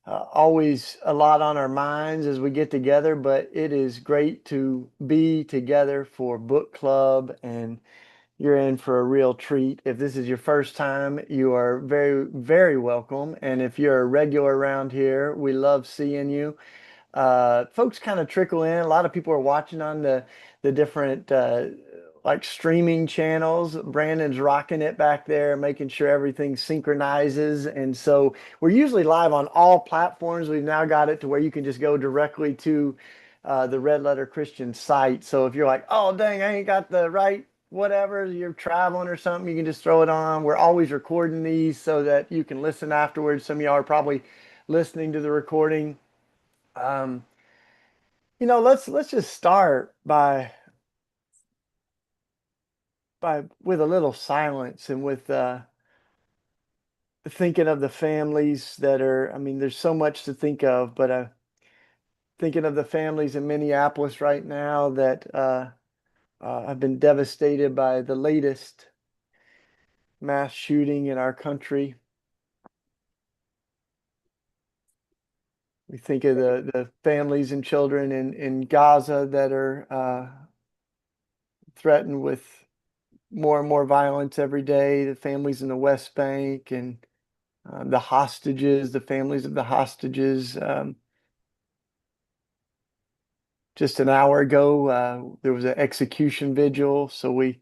always a lot on our minds as we get together, but it is great to be together for book club, and you're in for a real treat. If this is your first time, you are very, very welcome. And if you're a regular around here, we love seeing you. Folks kind of trickle in. A lot of people are watching on the different like streaming channels. Brandon's rocking it back there, making sure everything synchronizes. And so we're usually live on all platforms. We've now got it to where you can just go directly to the Red Letter Christian site. So if you're like, oh dang, I ain't got the right whatever, you're traveling or something, you can just throw it on. We're always recording these so that you can listen afterwards. Some of y'all are probably listening to the recording. Um, let's just start by with a little silence and with thinking of the families that are. I mean, there's so much to think of, but thinking of the families in Minneapolis right now that have been devastated by the latest mass shooting in our country. We think of the families and children in Gaza that are threatened with more and more violence every day, the families in the West Bank and the hostages, the families of the hostages. Just an hour ago, there was an execution vigil. So we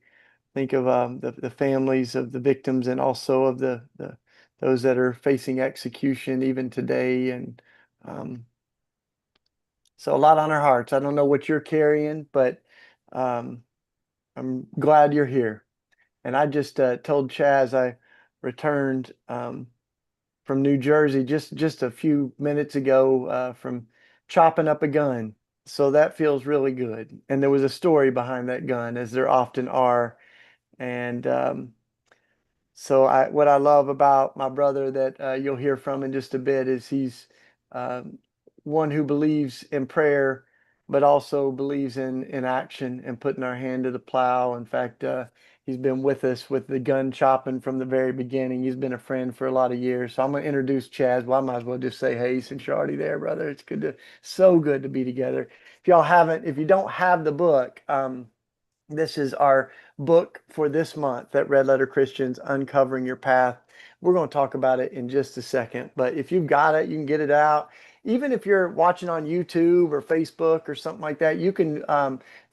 think of the families of the victims and also of the those that are facing execution even today. And um, so a lot on our hearts. I don't know what you're carrying, but um, I'm glad you're here. And I just told Chaz I returned from New Jersey just a few minutes ago from chopping up a gun. So that feels really good. And there was a story behind that gun, as there often are. And so what I love about my brother that you'll hear from in just a bit is he's um, one who believes in prayer, but also believes in action and putting our hand to the plow. In fact, he's been with us with the gun chopping from the very beginning. He's been a friend for a lot of years. So I'm going to introduce Chaz. Well, I might as well just say, hey, since you're already there, brother. It's so good to be together. If you don't have the book, this is our book for this month at Red Letter Christians, Uncovering Your Path. We're going to talk about it in just a second, but if you've got it, you can get it out. Even if you're watching on YouTube or Facebook or something like that, you can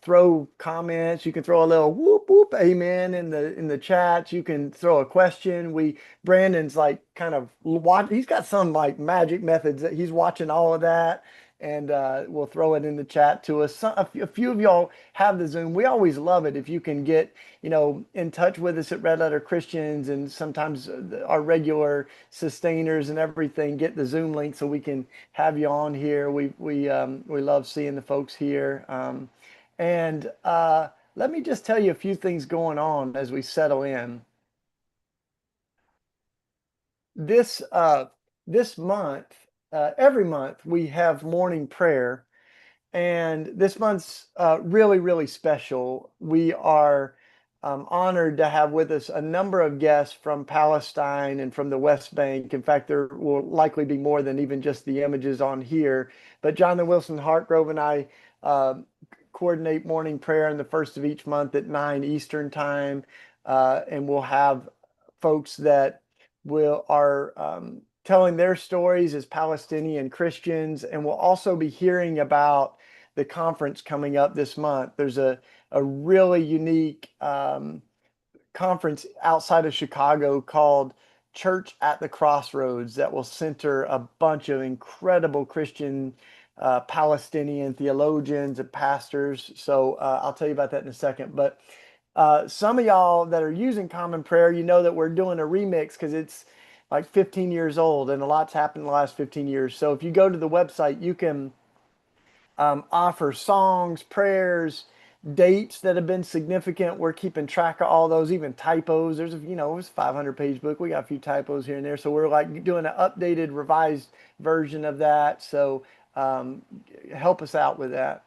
throw comments. You can throw a little whoop whoop amen in the chats. You can throw a question. Brandon's like kind of watch. He's got some like magic methods that he's watching all of that, and we'll throw it in the chat to us. A few of y'all have the Zoom. We always love it if you can get, in touch with us at Red Letter Christians, and sometimes our regular sustainers and everything get the Zoom link so we can have you on here. We love seeing the folks here. And let me just tell you a few things going on as we settle in. This this month, every month we have morning prayer. And this month's really, really special. We are honored to have with us a number of guests from Palestine and from the West Bank. In fact, there will likely be more than even just the images on here. But Jonathan Wilson Hartgrove and I uh, coordinate morning prayer in the first of each month at 9 Eastern time. And we'll have folks that are telling their stories as Palestinian Christians. And we'll also be hearing about the conference coming up this month. There's a really unique conference outside of Chicago called Church at the Crossroads that will center a bunch of incredible Christian Palestinian theologians and pastors. So I'll tell you about that in a second. But some of y'all that are using Common Prayer, you know that we're doing a remix because it's like 15 years old and a lot's happened in the last 15 years. So if you go to the website, you can offer songs, prayers, dates that have been significant. We're keeping track of all those, even typos. It was a 500-page book. We got a few typos here and there. So we're like doing an updated, revised version of that. So um, help us out with that.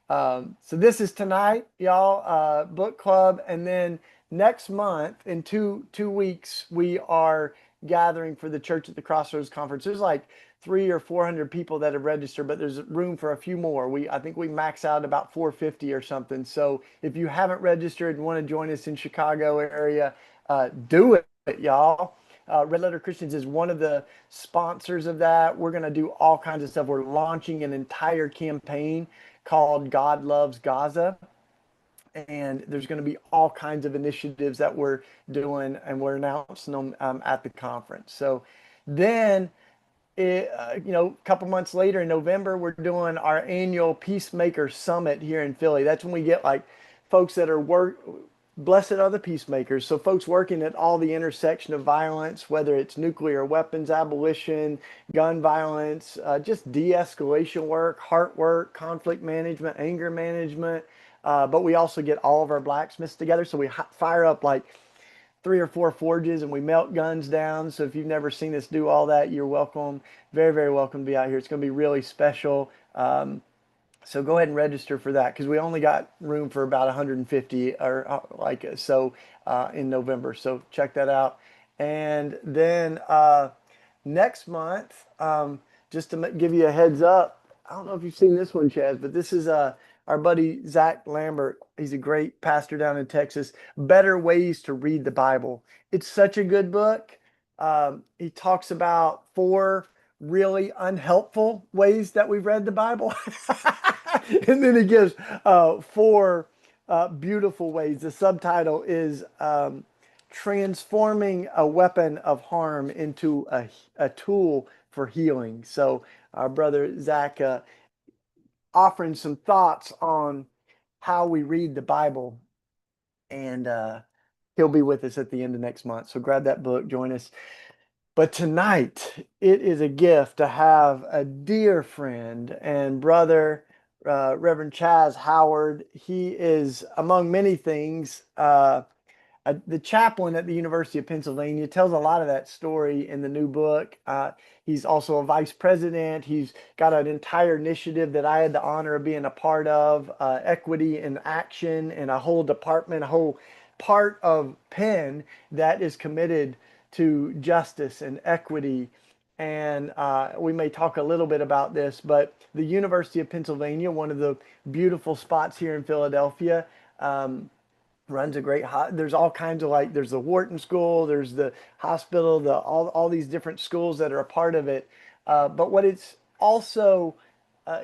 So this is tonight, y'all, book club. And then next month, in two weeks, we are gathering for the Church at the Crossroads Conference. There's like 300 or 400 people that have registered, but there's room for a few more. I think we max out about 450 or something. So if you haven't registered and want to join us in Chicago area, do it, y'all. Red Letter Christians is one of the sponsors of that. We're going to do all kinds of stuff. We're launching an entire campaign called God Loves Gaza. And there's going to be all kinds of initiatives that we're doing, and we're announcing them at the conference. So then a couple months later in November, we're doing our annual Peacemaker Summit here in Philly. That's when we get like folks that are blessed are the peacemakers. So folks working at all the intersection of violence, whether it's nuclear weapons abolition, gun violence, just de-escalation work, heart work, conflict management, anger management. But we also get all of our blacksmiths together. So we fire up like 3 or 4 forges and we melt guns down. So if you've never seen us do all that, you're welcome, very, very welcome to be out here. It's going to be really special. So go ahead and register for that because we only got room for about 150 or in November. So check that out. And then next month, just to give you a heads up, I don't know if you've seen this one, Chaz, but this is our buddy Zach Lambert. He's a great pastor down in Texas. Better Ways to Read the Bible. It's such a good book. He talks about 4 really unhelpful ways that we've read the Bible. And then he gives 4 beautiful ways. The subtitle is Transforming a Weapon of Harm into a Tool for Healing. So our brother Zach offering some thoughts on how we read the Bible. And he'll be with us at the end of next month. So grab that book, join us. But tonight, it is a gift to have a dear friend and brother, Reverend Chaz Howard. He is, among many things, the chaplain at the University of Pennsylvania. Tells a lot of that story in the new book. He's also a vice president. He's got an entire initiative that I had the honor of being a part of, Equity in Action, and a whole department, a whole part of Penn that is committed to justice and equity. And we may talk a little bit about this, but the University of Pennsylvania, one of the beautiful spots here in Philadelphia, runs a great there's all kinds of there's the Wharton School, there's the hospital, all these different schools that are a part of it. But what it's also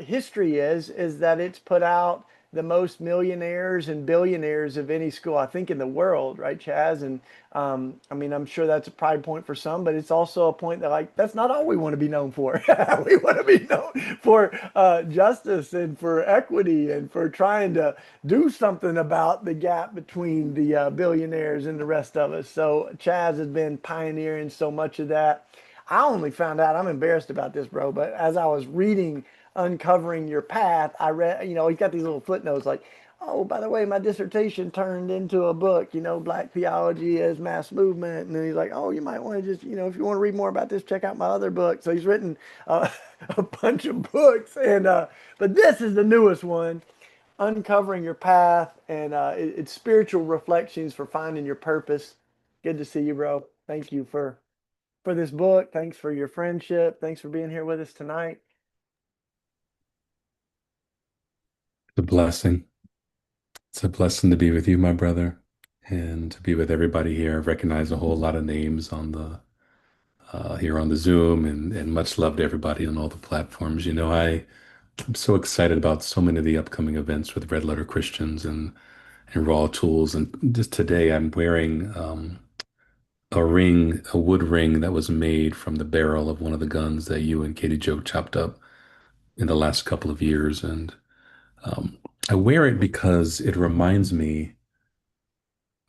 history is that it's put out the most millionaires and billionaires of any school, I think, in the world, right, Chaz? And I mean, I'm sure that's a pride point for some, but it's also a point that that's not all we want to be known for. We want to be known for justice and for equity and for trying to do something about the gap between the billionaires and the rest of us. So Chaz has been pioneering so much of that. I only found out, I'm embarrassed about this, bro, but as I was reading Uncovering Your Path, I read, he's got these little footnotes like, oh, by the way, my dissertation turned into a book, Black Theology as Mass Movement. And then he's like, oh, you might want to just, if you want to read more about this, check out my other book. So he's written a bunch of books. And but this is the newest one, Uncovering Your Path. And it's spiritual reflections for finding your purpose. Good to see you, bro. Thank you for this book. Thanks for your friendship. Thanks for being here with us tonight. It's a blessing. It's a blessing to be with you, my brother, and to be with everybody here. I've recognized a whole lot of names on the here on the Zoom, and much love to everybody on all the platforms. I'm so excited about so many of the upcoming events with Red Letter Christians and Raw Tools. And just today, I'm wearing a wood ring that was made from the barrel of one of the guns that you and Katie Joe chopped up in the last couple of years, and um, I wear it because it reminds me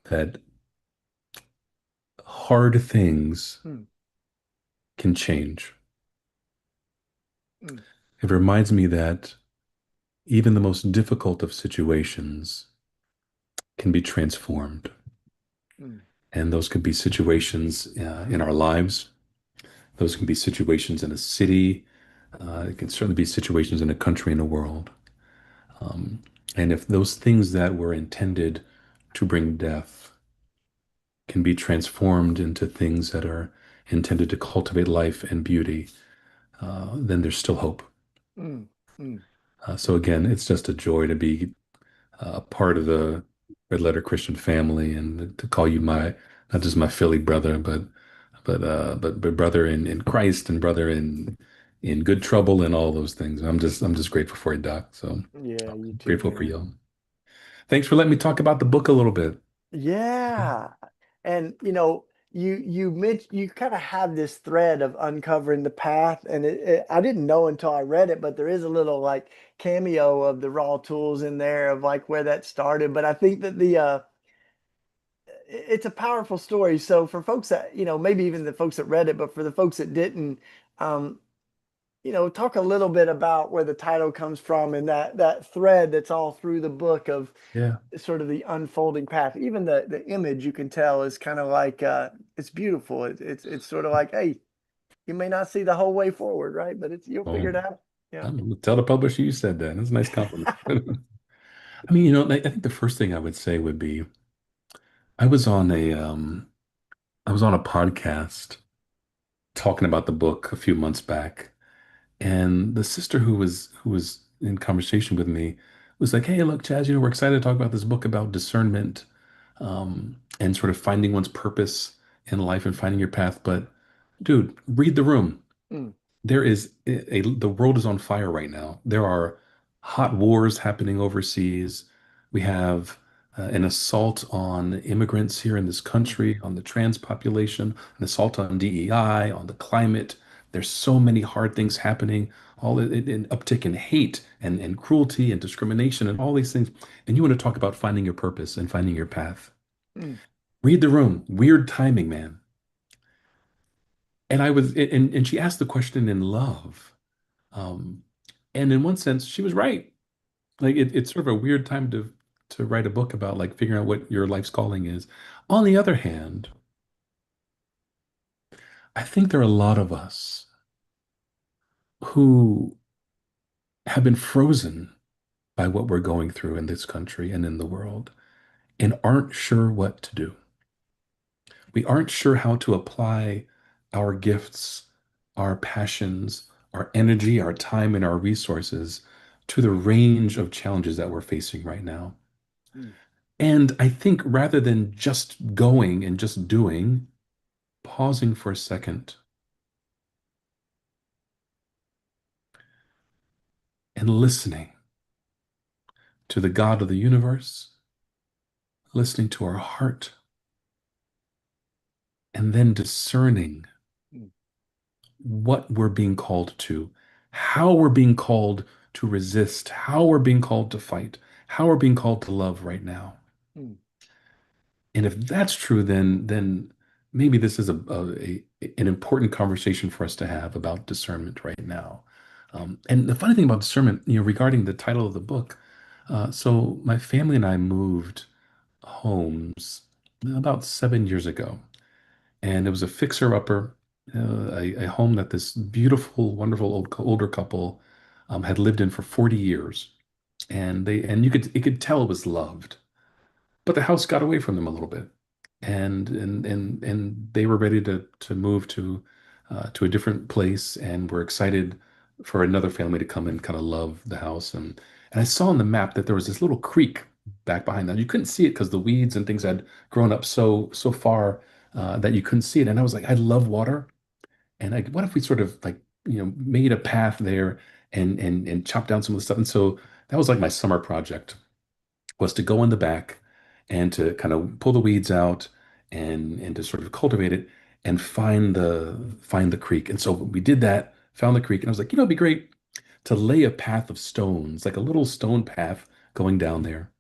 that hard things Hmm. can change. Hmm. It reminds me that even the most difficult of situations can be transformed. Hmm. And those could be situations in our lives. Those can be situations in a city. It can certainly be situations in a country and a world. Um, and if those things that were intended to bring death can be transformed into things that are intended to cultivate life and beauty, then there's still hope. Mm, mm. So again, it's just a joy to be a part of the Red Letter Christian family and to call you my not just my Philly brother, but brother in Christ and brother in good trouble and all those things. I'm just grateful for you, Doc. So Yeah, you too, grateful for man. you. Thanks for letting me talk about the book a little bit. Yeah. And you kind of have this thread of uncovering the path, and I didn't know until I read it, but there is a little like cameo of the raw tools in there of like where that started. But I think that it's a powerful story. So for folks that, maybe even the folks that read it, but for the folks that didn't, um, talk a little bit about where the title comes from and that thread that's all through the book of Yeah. sort of the unfolding path. Even the image you can tell is kind of like it's beautiful. It's sort of like, hey, you may not see the whole way forward, right? But it's you'll figure Well, it out. Yeah. I'm gonna tell the publisher you said that. That's a nice compliment. I think the first thing I would say would be I was on a I was on a podcast talking about the book a few months back. And the sister who was in conversation with me was like, "Hey, look, Chaz, we're excited to talk about this book about discernment, and sort of finding one's purpose in life and finding your path. But dude, read the room. Mm, There is the world is on fire right now. There are hot wars happening overseas. We have an assault on immigrants here in this mm, country, on the trans population, an assault on DEI, on the climate. There's so many hard things happening, an uptick in hate and cruelty and discrimination and all these things. And you want to talk about finding your purpose and finding your path. mm, Read the room. Weird timing, man. And she asked the question in love. Um, and in one sense, she was right. Like it's sort of a weird time to write a book about like figuring out what your life's calling is. On the other hand, I think there are a lot of us who have been frozen by what we're going through in this country and in the world and aren't sure what to do. We aren't sure how to apply our gifts, our passions, our energy, our time, and our resources to the range of challenges that we're facing right now. mm, And I think rather than just going and just doing, pausing for a second and listening to the God of the universe, listening to our heart, and then discerning mm, what we're being called to, how we're being called to resist, how we're being called to fight, how we're being called to love right now. mm, And if that's true, then maybe this is an important conversation for us to have about discernment right now. And the funny thing about discernment, regarding the title of the book, so my family and I moved homes about 7 years ago, and it was a fixer-upper, a home that this beautiful, wonderful older couple had lived in for 40 years, and you could tell it was loved. But the house got away from them a little bit, and they were ready to move to a different place, and were excited for another family to come and kind of love the house. And I saw on the map that there was this little creek back behind that. You couldn't see it because the weeds and things had grown up so far that you couldn't see it. And I was like, I love water, and like, what if we sort of like made a path there and chopped down some of the stuff? And so that was like my summer project, was to go in the back and to kind of pull the weeds out and to sort of cultivate it and find the creek. And so we did that, found the creek, and I was like, it'd be great to lay a path of stones, like a little stone path going down there.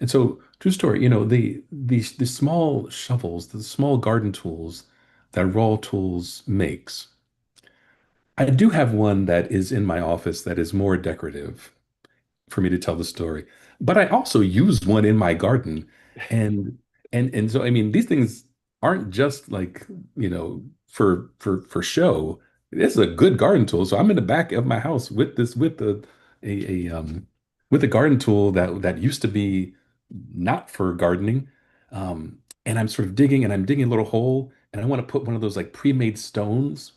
And so, true story, the small shovels, the small garden tools that Raw Tools makes. I do have one that is in my office that is more decorative for me to tell the story. But I also use one in my garden. And and so I mean these things aren't just like, for show. This is a good garden tool. So I'm in the back of my house with this with a garden tool that used to be not for gardening. And I'm sort of digging, and I'm digging a little hole, and I want to put one of those like pre-made stones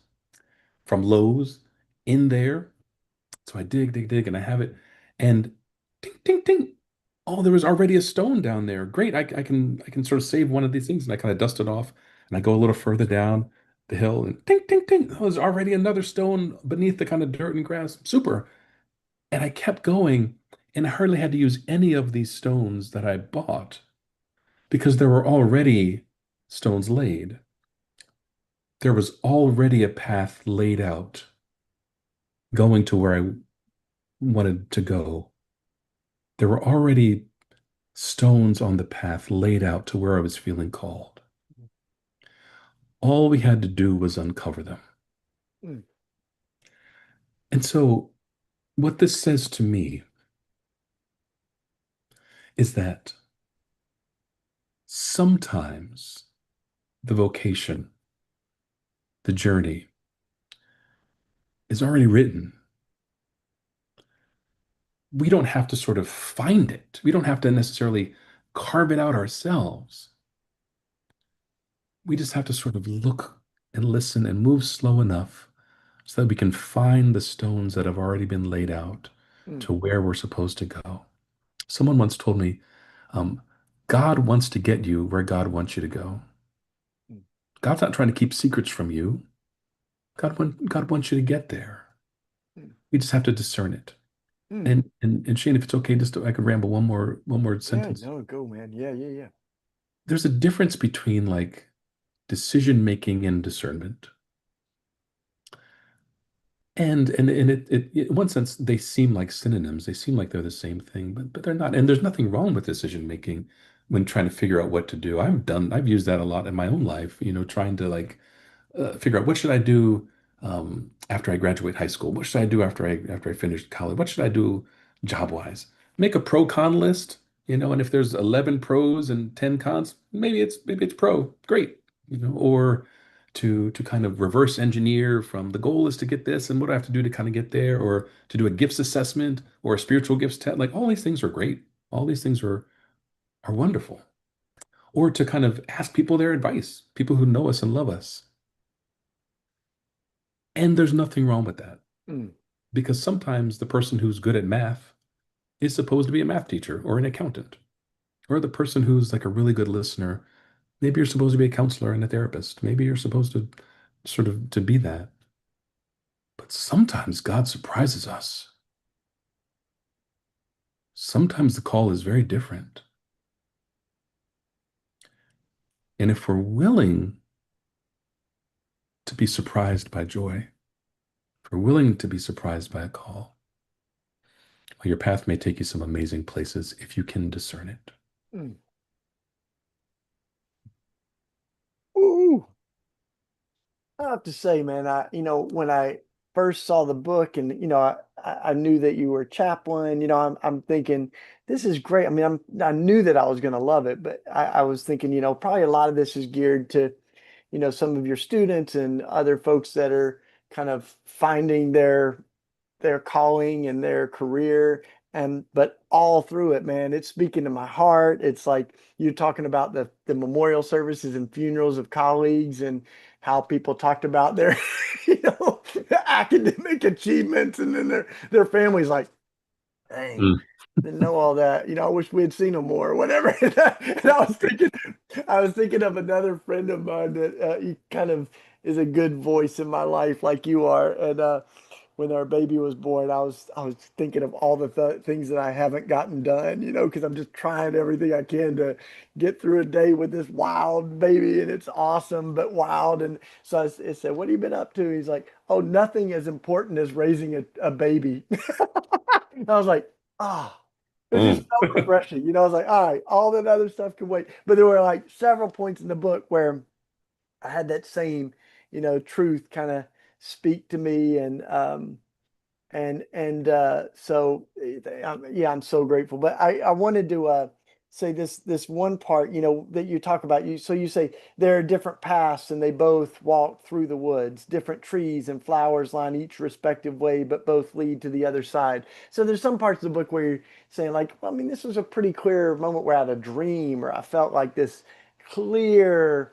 from Lowe's in there. So I dig, dig, dig, and I have it. And ding, ding, ding. Oh, there was already a stone down there. Great. I can sort of save one of these things. And I kind of dust it off. And I go a little further down the hill and ding, ding, ding. Oh, there's already another stone beneath the kind of dirt and grass. Super. And I kept going. And I hardly had to use any of these stones that I bought because there were already stones laid. There was already a path laid out going to where I wanted to go. There were already stones on the path laid out to where I was feeling called. All we had to do was uncover them. Mm, And so, what this says to me is that sometimes the vocation, the journey, is already written. We don't have to sort of find it, we don't have to necessarily carve it out ourselves. We just have to sort of look and listen and move slow enough so that we can find the stones that have already been laid out mm, to where we're supposed to go. Someone once told me, um, God wants to get you where God wants you to go. mm, God's not trying to keep secrets from you. God wants you to get there. mm, We just have to discern it. mm. And Shane, if it's okay, just I could ramble one more Yeah, sentence. no, go, man. Yeah, yeah, yeah. There's a difference between like decision making and discernment. And in one sense, they seem like synonyms. They seem like they're the same thing, but they're not. And there's nothing wrong with decision making when trying to figure out what to do. I've used that a lot in my own life, trying to like figure out what should I do after I graduate high school? What should I do after I finish college? What should I do job wise? Make a pro con list, and if there's 11 pros and 10 cons, maybe it's pro, great, or to kind of reverse engineer from the goal is to get this and what do I have to do to kind of get there, or to do a gifts assessment or a spiritual gifts test. Like all these things are great. All these things are wonderful. Or to kind of ask people their advice, people who know us and love us. And there's nothing wrong with that Mm, because sometimes the person who's good at math is supposed to be a math teacher or an accountant, or the person who's like a really good listener. Maybe you're supposed to be a counselor and a therapist. Maybe you're supposed to sort of to be that. But sometimes God surprises us. Sometimes the call is very different. And if we're willing to be surprised by joy, if we're willing to be surprised by a call, well, your path may take you some amazing places if you can discern it. mm. Ooh. I have to say, man, when I first saw the book and, I knew that you were Chaplain, I'm thinking this is great. I mean, I knew that I was going to love it, but I was thinking, probably a lot of this is geared to, some of your students and other folks that are kind of finding their calling and their career. And but all through it, man, it's speaking to my heart. It's like you're talking about the memorial services and funerals of colleagues and how people talked about their academic achievements, and then their families like, dang, Mm. didn't know all that. I wish we had seen them more or whatever. And I was thinking of another friend of mine that he kind of is a good voice in my life, like you are. And when our baby was born, I was thinking of all the things that I haven't gotten done, because I'm just trying everything I can to get through a day with this wild baby, and it's awesome but wild. And so I said, "What have you been up to?" He's like, "Oh, nothing as important as raising a baby." And I was like, "Ah." It was just Mm. so refreshing. I was like, all right, all that other stuff can wait. But there were like several points in the book where I had that same, truth kind of speak to me, yeah, I'm so grateful. But I wanted to say this one part, that you talk about. You say there are different paths and they both walk through the woods. Different trees and flowers line each respective way, but both lead to the other side. So there's some parts of the book where you're saying like, well, I mean, this was a pretty clear moment where I had a dream, or I felt like this clear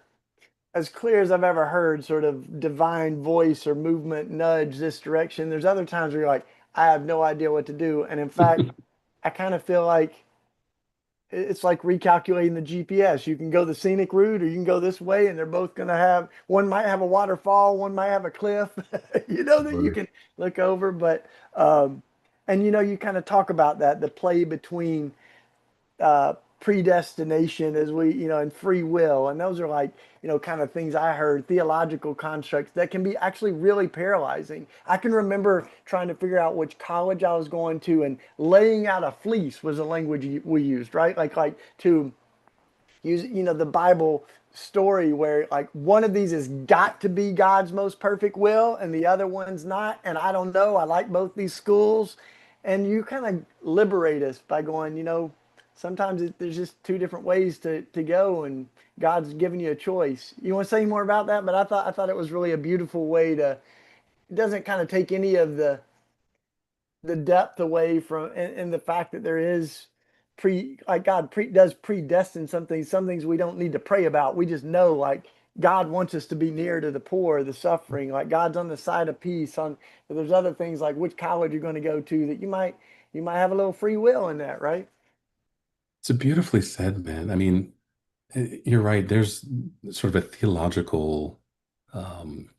as clear as I've ever heard sort of divine voice or movement nudge this direction. There's other times where you're like, I have no idea what to do. And in fact, I kind of feel like it's like recalculating the GPS. You can go the scenic route or you can go this way, and they're both going to have one might have a waterfall, one might have a cliff, that you Sure. can look over. But, um, and you kind of talk about that the play between predestination as and free will. And those are like, kind of things I heard, theological constructs that can be actually really paralyzing. I can remember trying to figure out which college I was going to, and laying out a fleece was a language we used, right? Like to use, the Bible story where like one of these has got to be God's most perfect will and the other one's not. And I don't know. I like both these schools. And you kind of liberate us by going, sometimes there's just two different ways to go, and God's given you a choice. You want to say more about that? But I thought it was really a beautiful way to, it doesn't kind of take any of the depth away from, and the fact that there is like God does predestine some things we don't need to pray about. We just know like God wants us to be near to the poor, the suffering. Like God's on the side of peace. But there's other things like which college you're going to go to that you might have a little free will in that, right? It's a beautifully said, man. I mean, you're right. There's sort of a theological um,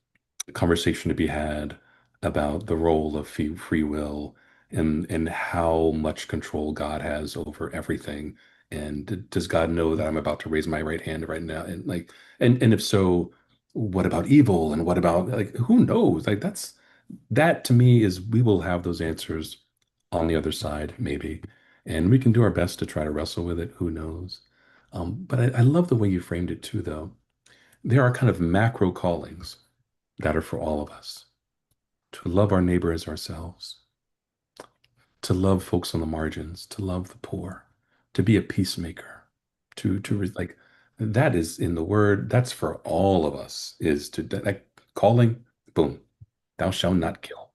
conversation to be had about the role of free will and how much control God has over everything. And does God know that I'm about to raise my right hand right now? And like, and if so, what about evil? And what about like who knows? Like that to me is we will have those answers on the other side, maybe. And we can do our best to try to wrestle with it. Who knows? But I love the way you framed it too, though. There are kind of macro callings that are for all of us to love our neighbor as ourselves, to love folks on the margins, to love the poor, to be a peacemaker, like that is in the word, that's for all of us, is to that calling, boom, thou shalt not kill.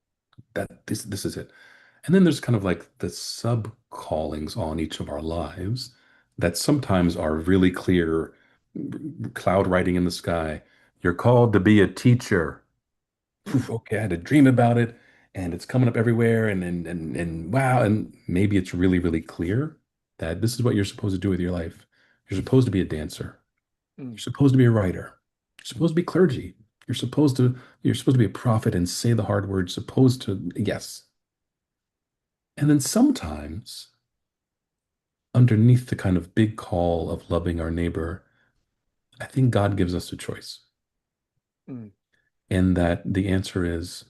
This is it. And then there's kind of like the sub callings on each of our lives that sometimes are really clear, cloud writing in the sky. You're called to be a teacher. Poof, okay, I had a dream about it and it's coming up everywhere and wow, and maybe it's really, really clear that this is what you're supposed to do with your life. You're supposed to be a dancer. You're Mm, supposed to be a writer. You're supposed to be clergy. You're supposed to be a prophet and say the hard words, supposed to, yes. And then sometimes underneath the kind of big call of loving our neighbor, I think God gives us a choice. mm, And that the answer is,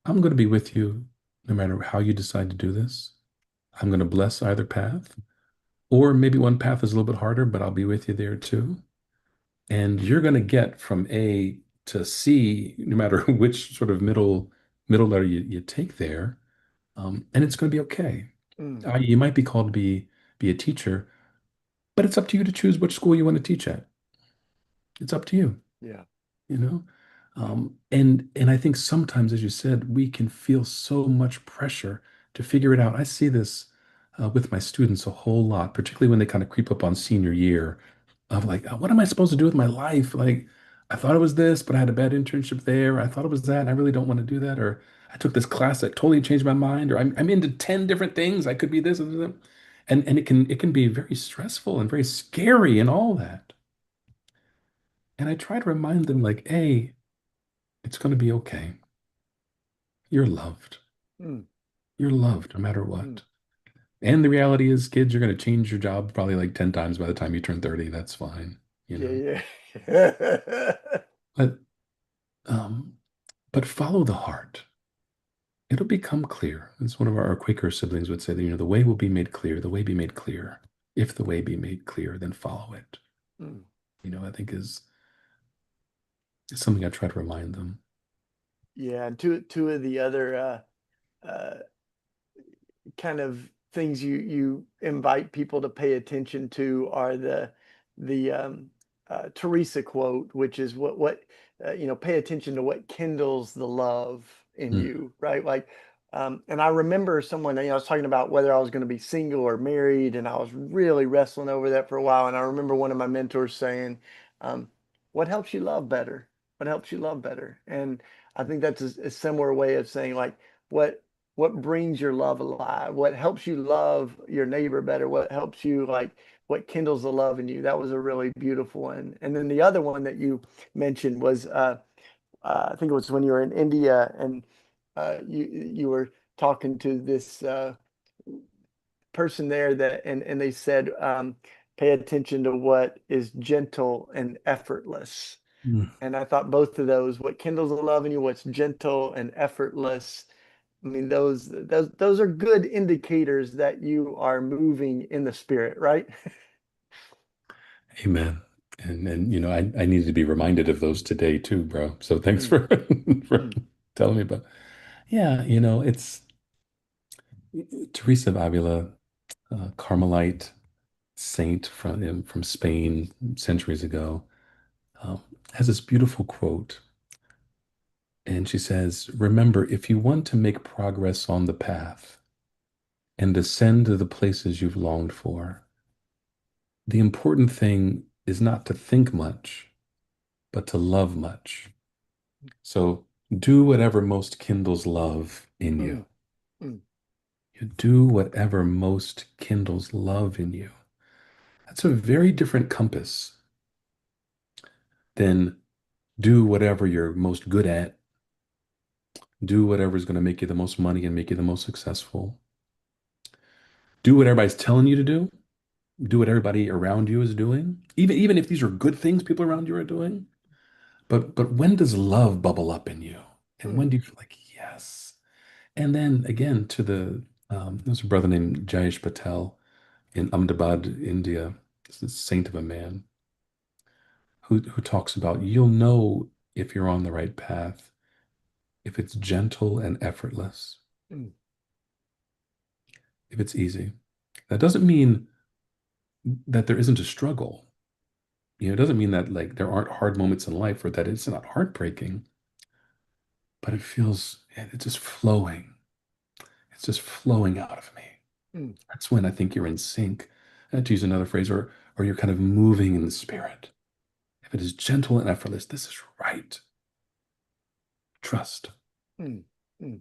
I'm going to be with you no matter how you decide to do this. I'm going to bless either path. Or maybe one path is a little bit harder, but I'll be with you there too. And you're going to get from A to C, no matter which sort of middle letter you take there. And it's going to be okay. mm. You might be called to be a teacher, but it's up to you to choose which school you want to teach at. It's up to you. Yeah. you know and I think sometimes, as you said, we can feel so much pressure to figure it out. I see this with my students a whole lot, particularly when they kind of creep up on senior year of like, what am I supposed to do with my life? Like, I thought it was this, but I had a bad internship there. I thought it was that, and I really don't want to do that. Or I took this class that totally changed my mind. Or I'm into 10 different things. I could be this and that. And it can be very stressful and very scary and all that. And I try to remind them like, hey, it's going to be okay. You're loved. Mm, You're loved no matter mm. what. And the reality is, kids, you're going to change your job probably like 10 times by the time you turn 30. That's fine, you know. Yeah, yeah. But um, but follow the heart. It'll become clear. As one of our Quaker siblings would say, that, the way will be made clear, the way be made clear. If the way be made clear, then follow it. Mm. I think is something I try to remind them. Yeah, and two of the other uh, kind of things you invite people to pay attention to are the Teresa quote, which is pay attention to what kindles the love in Mm, you, right? Like, and I remember someone, I was talking about whether I was going to be single or married, and I was really wrestling over that for a while. And I remember one of my mentors saying, um, what helps you love better? What helps you love better? And I think that's a similar way of saying like what what brings your love alive? What helps you love your neighbor better? What helps you like what kindles the love in you? That was a really beautiful one. And then the other one that you mentioned was I think it was when you were in India and you were talking to this person there that and they said pay attention to what is gentle and effortless. Mm. And I thought both of those, what kindles the love in you, what's gentle and effortless. I mean, those are good indicators that you are moving in the spirit, right? Amen. And I needed to be reminded of those today too, bro. So thanks Mm, for for mm, telling me about. Yeah, it's Teresa of Avila, Carmelite saint from Spain centuries ago, um, has this beautiful quote, and she says, "Remember, if you want to make progress on the path and ascend to the places you've longed for, the important thing is not to think much, but to love much. So do whatever most kindles love in you. mm, mm, You do whatever most kindles love in you." That's a very different compass than do whatever you're most good at, do whatever is going to make you the most money and make you the most successful. Do what everybody's telling you to do what everybody around you is doing, even if these are good things people around you are doing. But when does love bubble up in you? And when mm, do you feel like, yes? And then again, there's a brother named Jayesh Patel in Ahmedabad, India. This is a saint of a man who talks about you'll know if you're on the right path, if it's gentle and effortless, mm, if it's easy. That doesn't mean that there isn't a struggle. It doesn't mean that like there aren't hard moments in life or that it's not heartbreaking, but it's just flowing. It's just flowing out of me. mm. That's when I think you're in sync. To use another phrase, or you're kind of moving in the spirit. If it is gentle and effortless, this is right. Trust. Mm, mm.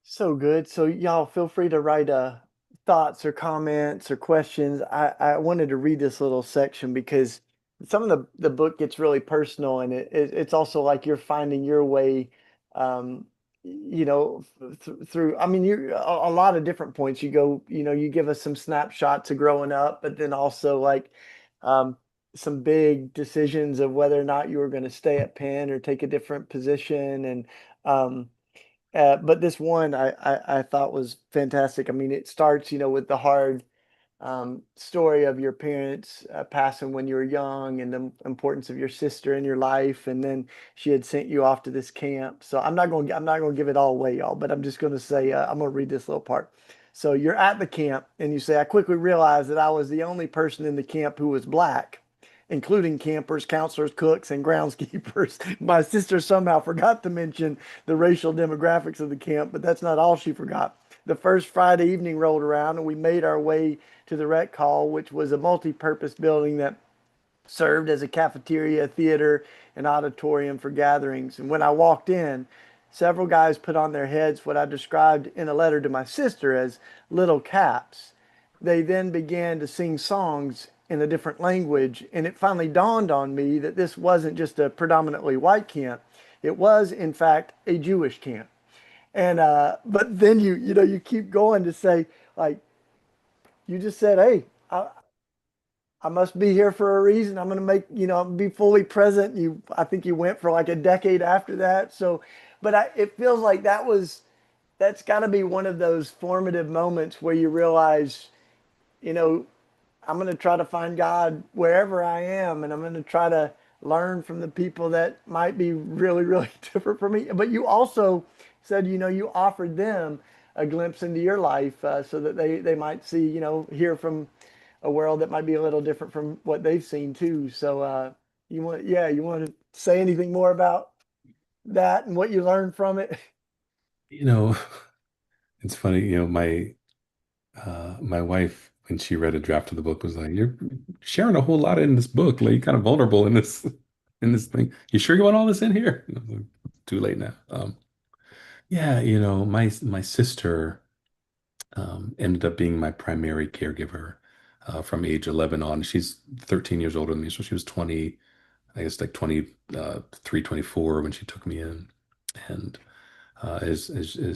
So good. So y'all feel free to write thoughts or comments or questions. I wanted to read this little section because some of the book gets really personal and it's also like you're finding your way through I mean you a lot of different points you go, you give us some snapshots of growing up, but then also like um some big decisions of whether or not you were going to stay at Penn or take a different position and um but this one I thought was fantastic. I mean, it starts, with the hard story of your parents passing when you were young and the importance of your sister in your life, and then she had sent you off to this camp. So I'm not going to give it all away, y'all, but I'm just going to say I'm going to read this little part. So you're at the camp, and you say, I quickly realized that I was the only person in the camp who was black, including campers, counselors, cooks, and groundskeepers. My sister somehow forgot to mention the racial demographics of the camp, but that's not all she forgot. The first Friday evening rolled around, and we made our way to the rec hall, which was a multi-purpose building that served as a cafeteria, theater, and auditorium for gatherings. And when I walked in, several guys put on their heads what I described in a letter to my sister as little caps. They then began to sing songs in a different language, and it finally dawned on me that this wasn't just a predominantly white camp. It was, in fact, a Jewish camp. And but then you keep going to say like you just said, hey, I must be here for a reason. I'm going to make, be fully present. I think you went for like a decade after that. So, but it feels like that's got to be one of those formative moments where you realize, you know, I'm going to try to find God wherever I am, and I'm going to try to learn from the people that might be really, really different from me. But you also said, you offered them a glimpse into your life so that they might see, hear from a world that might be a little different from what they've seen too. So, you want to say anything more about that and what you learned from it? You know, it's funny, my wife when she read a draft of the book, was like, "You're sharing a whole lot in this book. Like, you're kind of vulnerable in this thing. You sure you want all this in here?" And I was like, too late now. Yeah, my sister ended up being my primary caregiver from age 11 on. She's 13 years older than me, so she was 20, I guess like 23, 24 when she took me in. And as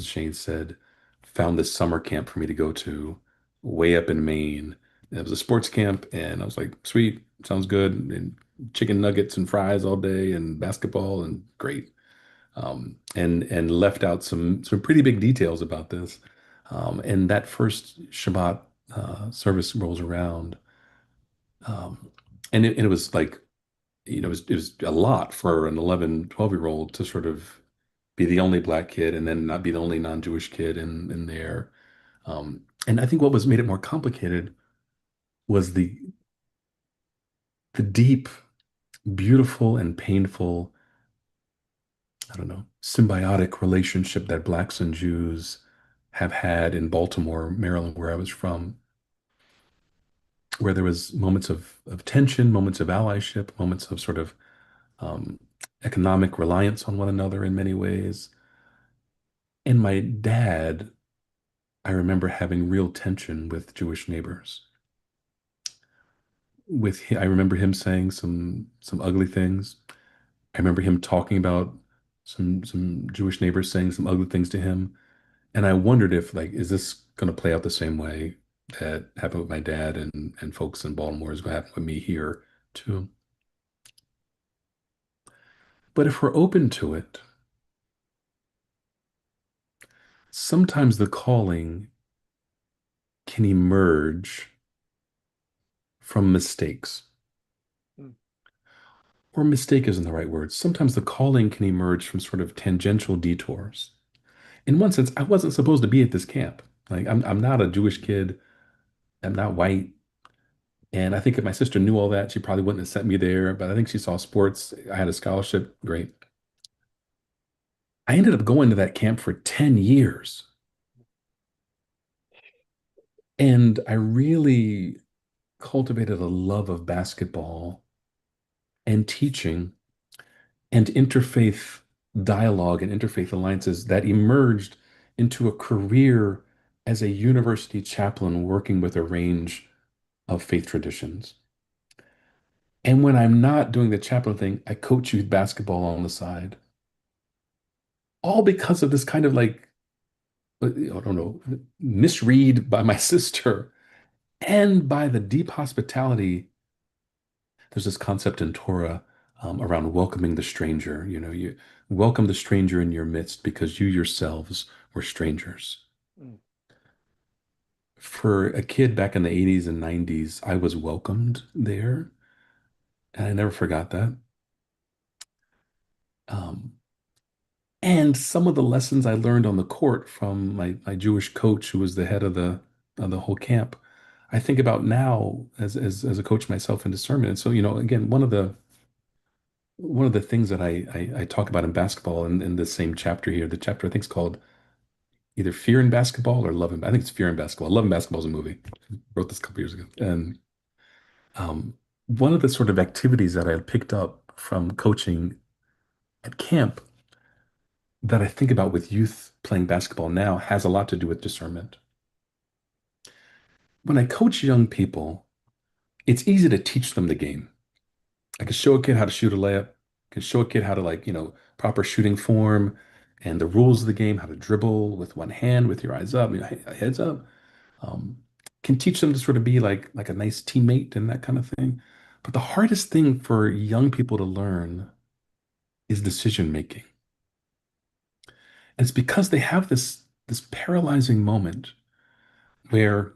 Shane said, found this summer camp for me to go to way up in Maine. It was a sports camp, and I was like, sweet, sounds good. And chicken nuggets and fries all day, and basketball, and great. And left out some pretty big details about this. And that first Shabbat service rolls around, um, and it was like, it was a lot for an 11, 12-year old to sort of be the only black kid and then not be the only non-Jewish kid in there. And I think what was made it more complicated was the deep, beautiful, and painful, I don't know, symbiotic relationship that blacks and Jews have had in Baltimore, Maryland, where I was from, where there was moments of tension, moments of allyship, moments of sort of um, economic reliance on one another in many ways. And my dad, I remember having real tension with Jewish neighbors. I remember him saying some ugly things. I remember him talking about some Jewish neighbors saying some ugly things to him. And I wondered if, like, is this going to play out the same way that happened with my dad and folks in Baltimore is going to happen with me here too. But if we're open to it, sometimes the calling can emerge from mistakes. Mm. Or mistake isn't the right word. Sometimes the calling can emerge from sort of tangential detours. In one sense, I wasn't supposed to be at this camp. Like I'm not a Jewish kid. I'm not white. And I think if my sister knew all that, she probably wouldn't have sent me there. But I think she saw sports. I had a scholarship. Great. I ended up going to that camp for 10 years. And I really cultivated a love of basketball and teaching and interfaith dialogue and interfaith alliances that emerged into a career as a university chaplain working with a range of faith traditions. And when I'm not doing the chaplain thing, I coach youth basketball on the side. All because of this kind of like, I don't know, misread by my sister and by the deep hospitality. There's this concept in Torah around welcoming the stranger. You welcome the stranger in your midst because you yourselves were strangers. Mm. For a kid back in the 80s and 90s, I was welcomed there, and I never forgot that. Um, and some of the lessons I learned on the court from my Jewish coach, who was the head of the whole camp, I think about now as a coach myself in discernment. And so, again, one of the things that I talk about in basketball in the same chapter here, the chapter I think is called either Fear in Basketball or Love in, I think it's Fear in Basketball. Love in Basketball is a movie. I wrote this a couple years ago. And um, one of the sort of activities that I had picked up from coaching at camp that I think about with youth playing basketball now has a lot to do with discernment. When I coach young people, it's easy to teach them the game. I can show a kid how to shoot a layup, I can show a kid how to like, proper shooting form and the rules of the game, how to dribble with one hand, with your eyes up, heads up. Um, can teach them to sort of be like a nice teammate and that kind of thing. But the hardest thing for young people to learn is decision making. And it's because they have this paralyzing moment where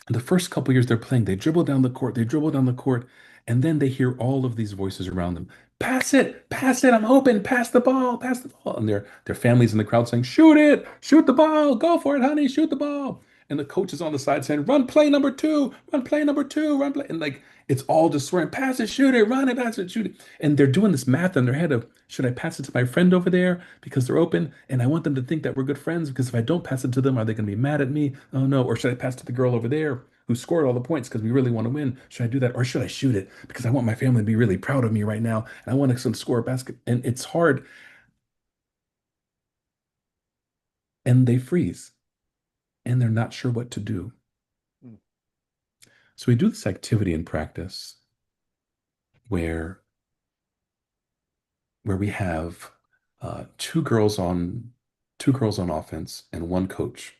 the first couple years they're playing, they dribble down the court, they dribble down the court, and then they hear all of these voices around them. Pass it, I'm open, pass the ball. And their families in the crowd saying, shoot it, shoot the ball, go for it, honey, shoot the ball. And the coach is on the side saying, run play number two, run play number two, run play. And like it's all just swearing, pass it, shoot it, run it, pass it, shoot it. And they're doing this math in their head of, should I pass it to my friend over there because they're open? And I want them to think that we're good friends because if I don't pass it to them, are they going to be mad at me? Oh no. Or should I pass it to the girl over there? who scored all the points because we really want to win. Should I do that or should I shoot it because I want my family to be really proud of me right now and I want to score a basket? And it's hard and they freeze and they're not sure what to do. Mm, So we do this activity in practice where we have two girls on offense and one coach,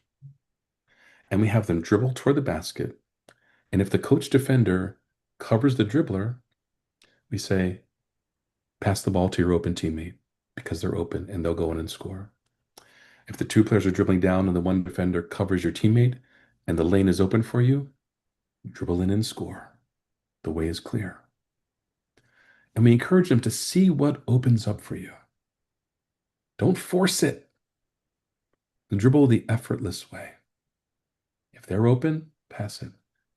and we have them dribble toward the basket. And if the coach defender covers the dribbler, we say, pass the ball to your open teammate because they're open and they'll go in and score. If the two players are dribbling down and the one defender covers your teammate and the lane is open for you, dribble in and score. The way is clear. And we encourage them to see what opens up for you. Don't force it. Dribble the effortless way. If they're open, pass it.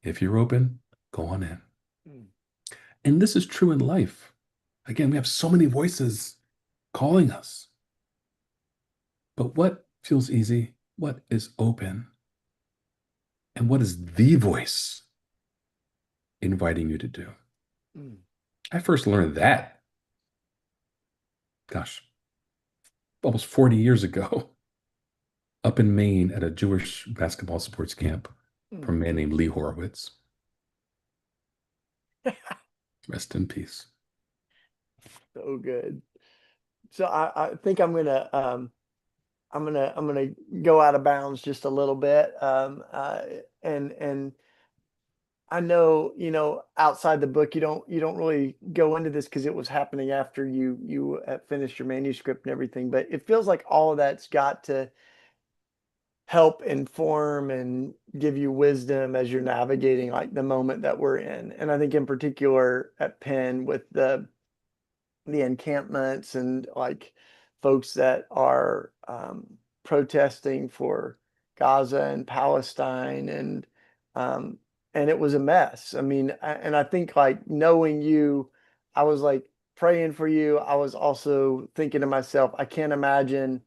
If you're open, go on in. mm, And this is true in life. Again, we have so many voices calling us. But what feels easy? What is open? And what is the voice inviting you to do? mm. I first learned that, gosh, almost 40 years ago, up in Maine at a Jewish basketball sports camp Mm. from a man named Lee Horowitz. Rest in peace. So good. So I think I'm gonna go out of bounds just a little bit. And I know, outside the book, you don't really go into this because it was happening after you finished your manuscript and everything, but it feels like all of that's got to help inform and give you wisdom as you're navigating like the moment that we're in. And I think in particular at Penn with the encampments and like folks that are protesting for Gaza and Palestine um, and it was a mess. I mean, and I think like knowing you, I was like praying for you. I was also thinking to myself, I can't imagine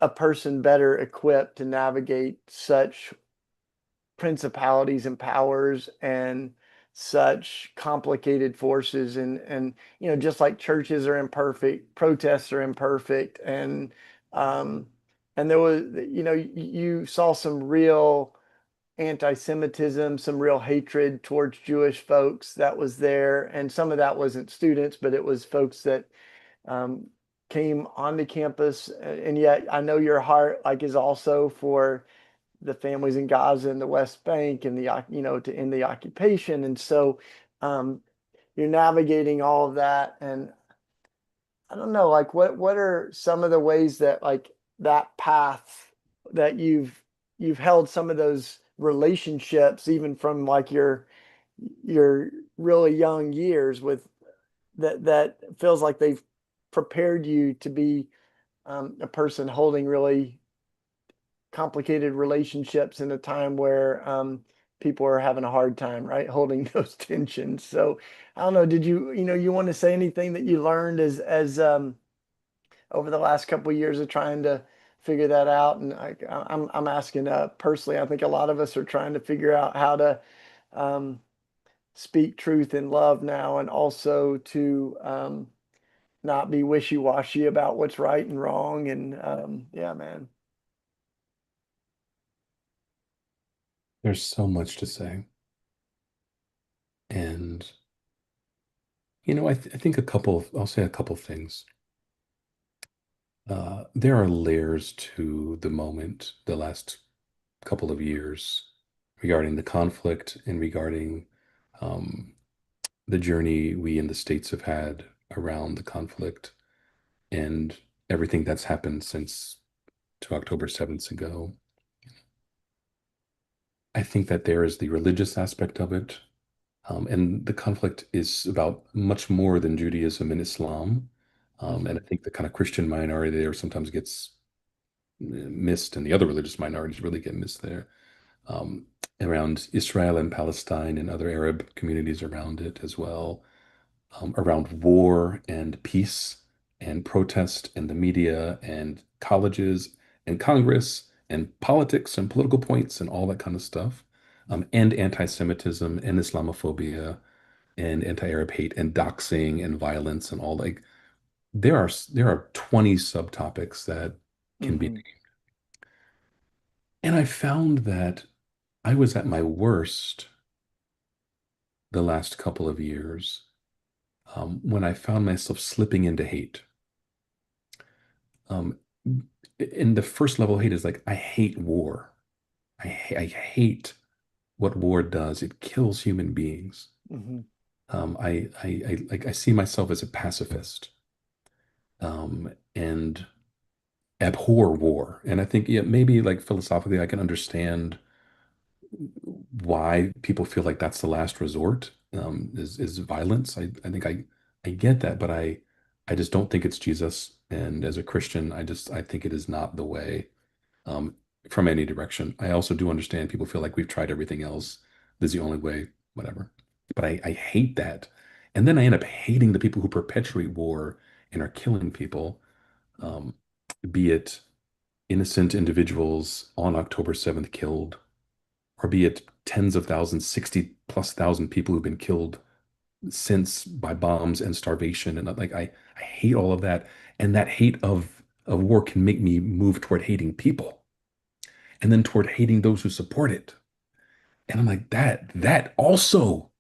a person better equipped to navigate such principalities and powers and such complicated forces and just like churches are imperfect, protests are imperfect, um and there was, you saw some real anti-Semitism, some real hatred towards Jewish folks that was there, and some of that wasn't students, but it was folks that um came onto campus, and yet I know your heart like is also for the families in Gaza and the West Bank and to end the occupation. And so um, you're navigating all of that. And I don't know, like what are some of the ways that like that path that you've held some of those relationships even from like your really young years with that feels like they've prepared you to be a person holding really complicated relationships in a time where people are having a hard time, right? Holding those tensions. So I don't know, did you want to say anything that you learned as over the last couple of years of trying to figure that out? And I'm asking personally, I think a lot of us are trying to figure out how to um, speak truth in love now and also to not be wishy-washy about what's right and wrong. And yeah, man. There's so much to say. And, I think I'll say a couple things. There are layers to the moment, the last couple of years regarding the conflict and regarding um, the journey we in the States have had around the conflict and everything that's happened since 2 October 7th ago. I think that there is the religious aspect of it, and the conflict is about much more than Judaism and Islam. And I Mhm. think the kind of Christian minority there sometimes gets missed, and the other religious minorities really get missed there. Um, Around Israel and Palestine and other Arab communities around it as well, around war and peace and protest and the media and colleges and Congress and politics and political points and all that kind of stuff. and anti-Semitism and Islamophobia and anti-Arab hate and doxing and violence and all like there are 20 subtopics that can be. Hmm. And I found that I was at my worst the last couple of years when I found myself slipping into hate. Um, and the first level of hate is like, I hate war. I hate what war does. It kills human beings. Hmm. I see myself as a pacifist and abhor war. And I think, yeah, maybe like philosophically, I can understand why people feel like that's the last resort, is violence. I think I get that, but I just don't think it's Jesus. And as a Christian, I think it is not the way um, from any direction. I also do understand people feel like we've tried everything else. This is the only way, whatever. But I hate that. And then I end up hating the people who perpetuate war and are killing people, um, be it innocent individuals on October 7th killed, or be it tens of thousands, 60 plus thousand people who've been killed since by bombs and starvation. And like I hate all of that. And that hate of war can make me move toward hating people and then toward hating those who support it. And I'm like, that also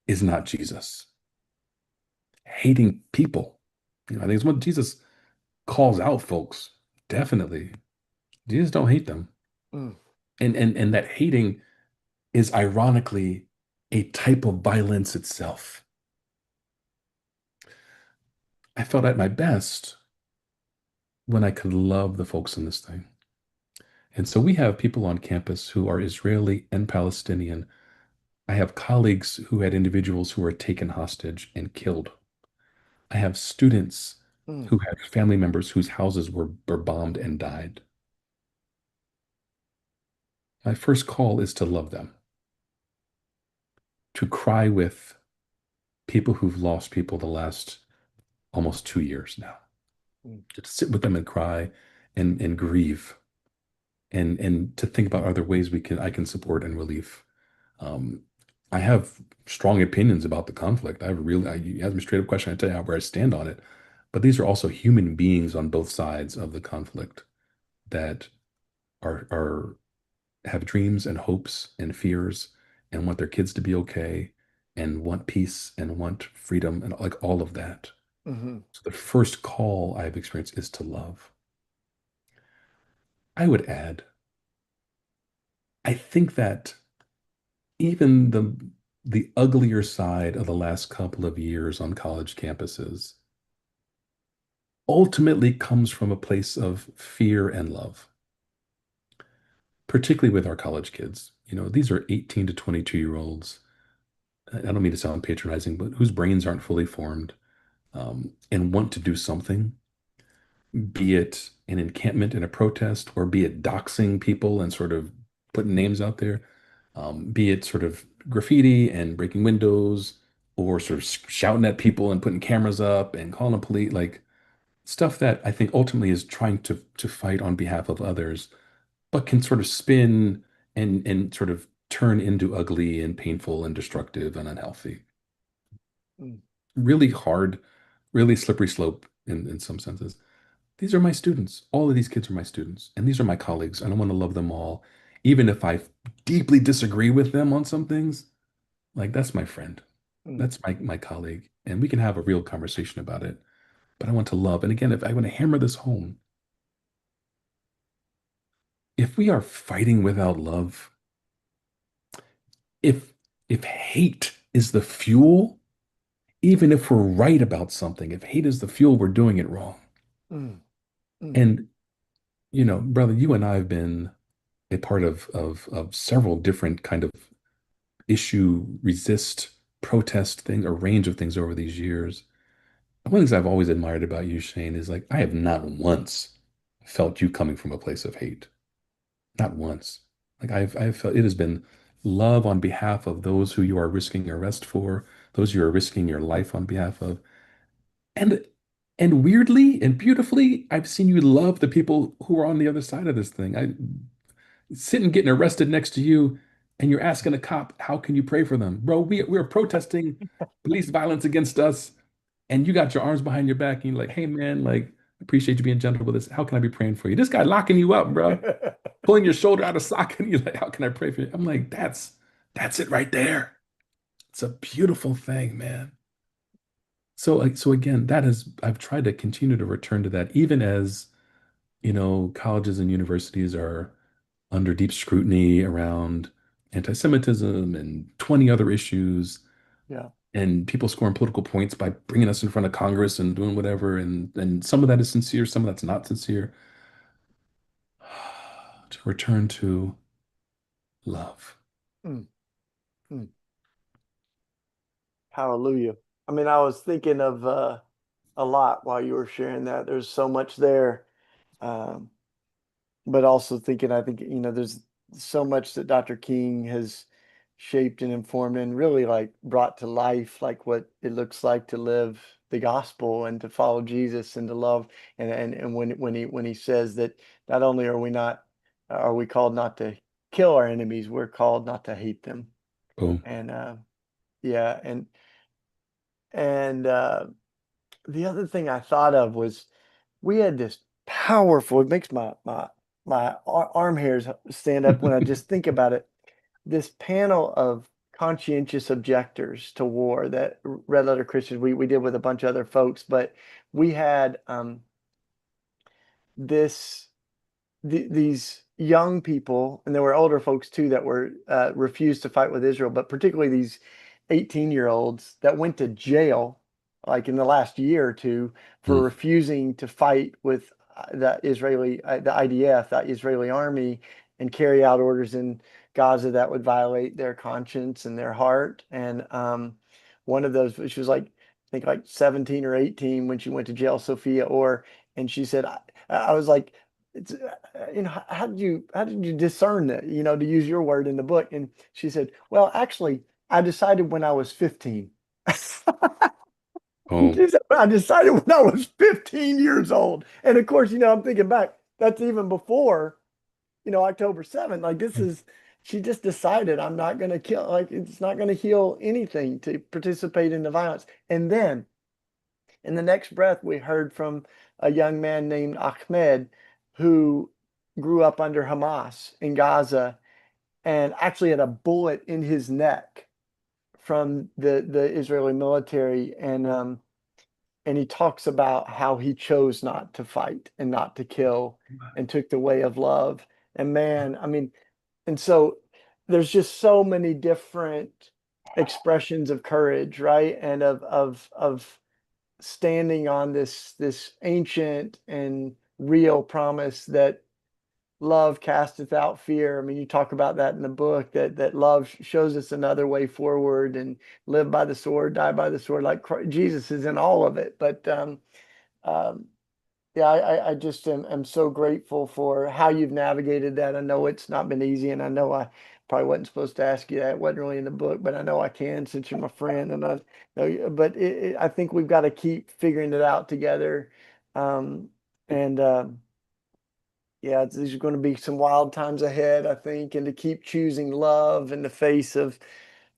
is not Jesus. Hating people. I think it's what Jesus calls out folks. Definitely. Jesus don't hate them. Mm. And that hating is ironically a type of violence itself. I felt at my best when I could love the folks in this thing. And so we have people on campus who are Israeli and Palestinian. I have colleagues who had individuals who were taken hostage and killed. I have students Mm. who had family members whose houses were bombed and died. My first call is to love them, to cry with people who've lost people the last almost 2 years now, Mm. to sit with them and cry and grieve and to think about other ways I can support and relief. Um, I have strong opinions about the conflict. You ask me a straight up question, I tell you where I stand on it. But these are also human beings on both sides of the conflict that are have dreams and hopes and fears and want their kids to be okay and want peace and want freedom and like all of that. Hmm. So the first call I've experienced is to love. I would add, I think that even the uglier side of the last couple of years on college campuses ultimately comes from a place of fear and love, particularly with our college kids. These are 18 to 22-year-olds. I don't mean to sound patronizing, but whose brains aren't fully formed, and want to do something, be it an encampment in a protest, or be it doxing people and sort of putting names out there, be it sort of graffiti and breaking windows, or sort of shouting at people and putting cameras up and calling the police, like stuff that I think ultimately is trying to fight on behalf of others, but can sort of spin and sort of turn into ugly and painful and destructive and unhealthy. Mm. Really hard, really slippery slope in some senses. These are my students. All of these kids are my students, and these are my colleagues, and I want to love them all, even if I deeply disagree with them on some things. Like that's my friend, Mm. that's my colleague, and we can have a real conversation about it. But I want to love. And again, if I want to hammer this home, if we are fighting without love, if if hate is the fuel, even if we're right about something, if hate is the fuel, we're doing it wrong. Mm. Mm. And brother, you and I have been a part of several different kind of issue, resist, protest thing, a range of things over these years. And one of the things I've always admired about you, Shane, is like I have not once felt you coming from a place of hate. Not once. Like I've felt it has been love on behalf of those who you are risking arrest for, those you are risking your life on behalf of. And and weirdly and beautifully, I've seen you love the people who are on the other side of this thing. I sitting getting arrested next to you. and you're asking a cop, how can you pray for them? Bro, we're protesting police violence against us, and you got your arms behind your back, and you're like, hey man, like, appreciate you being gentle with us. How can I be praying for you? This guy locking you up, bro, pulling your shoulder out of socket, and you're like, how can I pray for you? I'm like, that's it right there. It's a beautiful thing, man. So, like, so again, that is, I've tried to continue to return to that, even as, colleges and universities are under deep scrutiny around anti-Semitism and 20 other issues, Yeah. and people scoring political points by bringing us in front of Congress and doing whatever, and some of that is sincere, some of that's not sincere. To return to love. Mm, mm. Hallelujah. I mean, I was thinking of a lot while you were sharing that. There's so much there. Um, but also thinking, I think, there's so much that Dr. King has shaped and informed and really like brought to life, like what it looks like to live the gospel and to follow Jesus and to love. And when he says that not only are we called not to kill our enemies, we're called not to hate them. Boom. And yeah, and the other thing I thought of was we had this powerful, it makes my arm hairs stand up when I just think about it. This panel of conscientious objectors to war that Red Letter Christians we did with a bunch of other folks, but we had this these young people, and there were older folks too that were refused to fight with Israel, but particularly these 18-year-olds that went to jail, like in the last year or two, for Mm. refusing to fight with the IDF, the Israeli army, and carry out orders in Gaza that would violate their conscience and their heart. And one of those, she was like, I think like 17 or 18 when she went to jail, Sophia Orr, and she said, I was like, it's how did you discern that, to use your word in the book? And she said, well, actually, I decided when I was 15. Oh, She said, I decided when I was 15 years old. And of course, I'm thinking back, that's even before, October 7th. Like she just decided I'm not going to kill, like it's not going to heal anything to participate in the violence. And then in the next breath, we heard from a young man named Ahmed who grew up under Hamas in Gaza and actually had a bullet in his neck from the Israeli military. And he talks about how he chose not to fight and not to kill and took the way of love. And man, I mean, and so there's just so many different expressions of courage, right? And of standing on this ancient and real promise that love casteth out fear. I mean, you talk about that in the book that love shows us another way forward and live by the sword, die by the sword, like Jesus is in all of it. But um, yeah, I just am so grateful for how you've navigated that. I know it's not been easy, and I know I probably wasn't supposed to ask you that. It wasn't really in the book, but I know I can since you're my friend, and I know. But I think we've got to keep figuring it out together. Um, and yeah, these are going to be some wild times ahead, I think, and to keep choosing love in the face of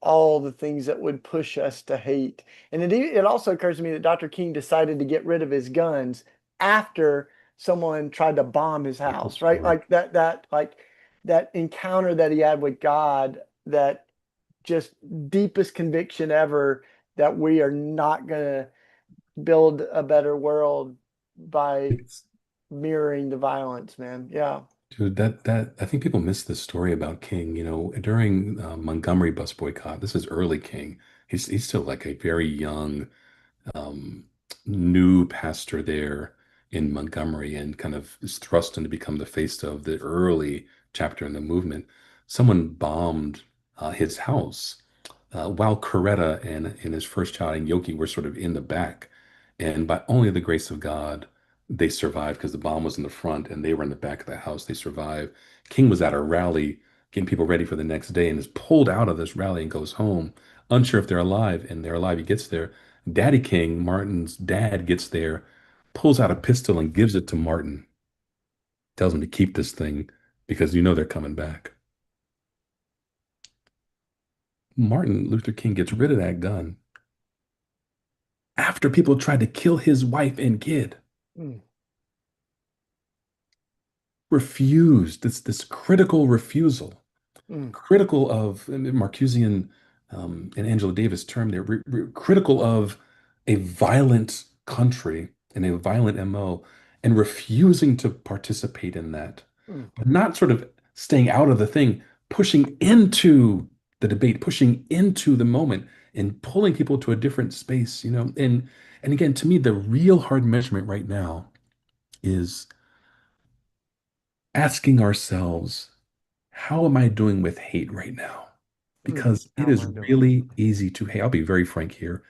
all the things that would push us to hate. And it also occurs to me that Dr. King decided to get rid of his guns after someone tried to bomb his beautiful house, right? story. Like that encounter that he had with God, that just deepest conviction ever that we are not going to build a better world by It's, mirroring the violence, man. Yeah. dude, that I think people miss this story about King. During Montgomery bus boycott, this is early King. He's still like a very young um, new pastor there in Montgomery, and kind of is thrust in to become the face of the early chapter in the movement. Someone bombed his house while Coretta and his first child and Yoki were sort of in the back. And by only the grace of God, they survived because the bomb was in the front and they were in the back of the house. They survived. King was at a rally getting people ready for the next day and is pulled out of this rally and goes home, unsure if they're alive. And they're alive. He gets there. Daddy King, Martin's dad, gets there, pulls out a pistol and gives it to Martin, tells him to keep this thing because they're coming back. Martin Luther King gets rid of that gun after people tried to kill his wife and kid. Mm, Refused. This critical refusal, mm, critical of Marcusian and Angela Davis term there, critical of a violent country and a violent MO, and refusing to participate in that, mm, but not sort of staying out of the thing, pushing into the debate, pushing into the moment, and pulling people to a different space, and again, to me, the real hard measurement right now is asking ourselves, how am I doing with hate right now? Because it How am is I doing? really easy to hate. I'll be very frank here.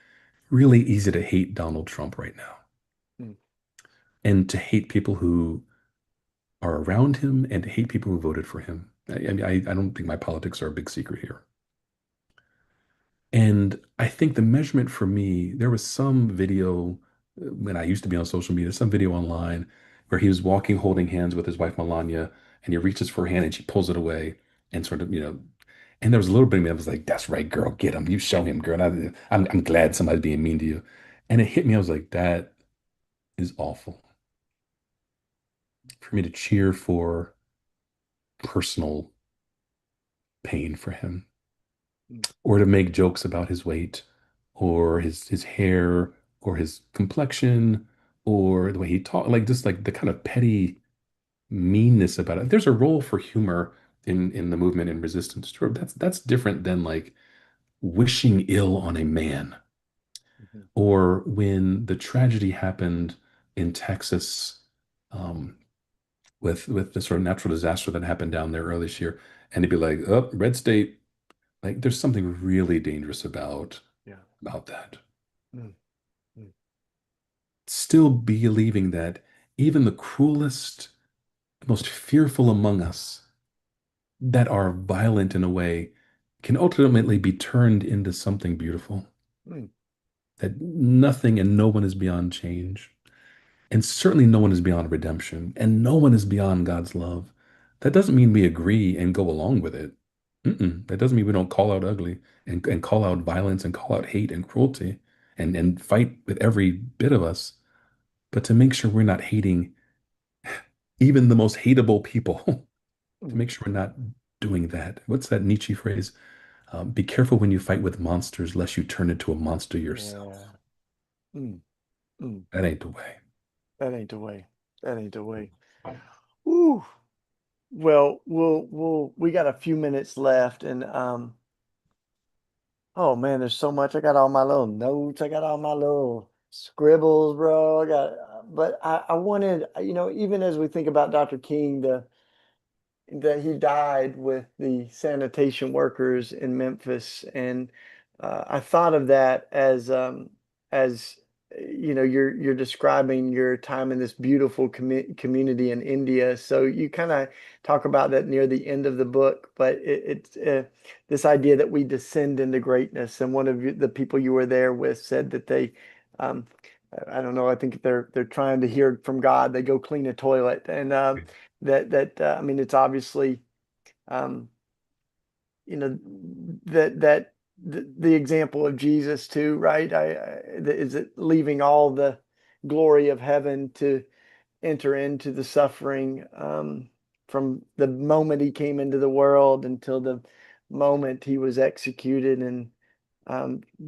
Really easy to hate Donald Trump right now Mm, and to hate people who are around him and to hate people who voted for him. I mean, I don't think my politics are a big secret here. And I think the measurement for me, there was some video when I used to be on social media, some video online where he was walking, holding hands with his wife Melania, and he reaches for her hand and she pulls it away and sort of, and there was a little bit of me that was like, that's right, girl, get him. You show him, girl. I'm glad somebody's being mean to you. And it hit me. I was like, that is awful for me to cheer for personal pain for him mm, or to make jokes about his weight or his hair or his complexion or the way he talked, like just like the kind of petty meanness about it. There's a role for humor in the movement and resistance. Sure, that's different than like wishing ill on a man. mhm, Or when the tragedy happened in Texas, um, with the sort of natural disaster that happened down there early this year, and to be like, oh, red state, like there's something really dangerous yeah. about that. Mm, mm, Still believing that even the cruelest, most fearful among us that are violent in a way can ultimately be turned into something beautiful. mm, That nothing and no one is beyond change. And certainly no one is beyond redemption, and no one is beyond God's love. That doesn't mean we agree and go along with it. That doesn't mean we don't call out ugly and call out violence and call out hate and cruelty and fight with every bit of us. But to make sure we're not hating even the most hateable people, to mm. make sure we're not doing that. What's that Nietzsche phrase? Be careful when you fight with monsters, lest you turn into a monster yourself. Yeah. Mm, mm. That ain't the way. That ain't the way. That ain't the way. Ooh. Well, we got a few minutes left and oh man, there's so much. I got all my little notes. I got all my little scribbles, bro. But I wanted, even as we think about Dr. King, that he died with the sanitation workers in Memphis, and I thought of that as you're describing your time in this beautiful community in India. So you kind of talk about that near the end of the book, but it's this idea that we descend into greatness. And one of the people you were there with said that they. Um, I don't know. I think they're trying to hear from God. They go clean a toilet, and I mean it's obviously um you know that the example of Jesus too, right? Is it leaving all the glory of heaven to enter into the suffering from the moment he came into the world until the moment he was executed, and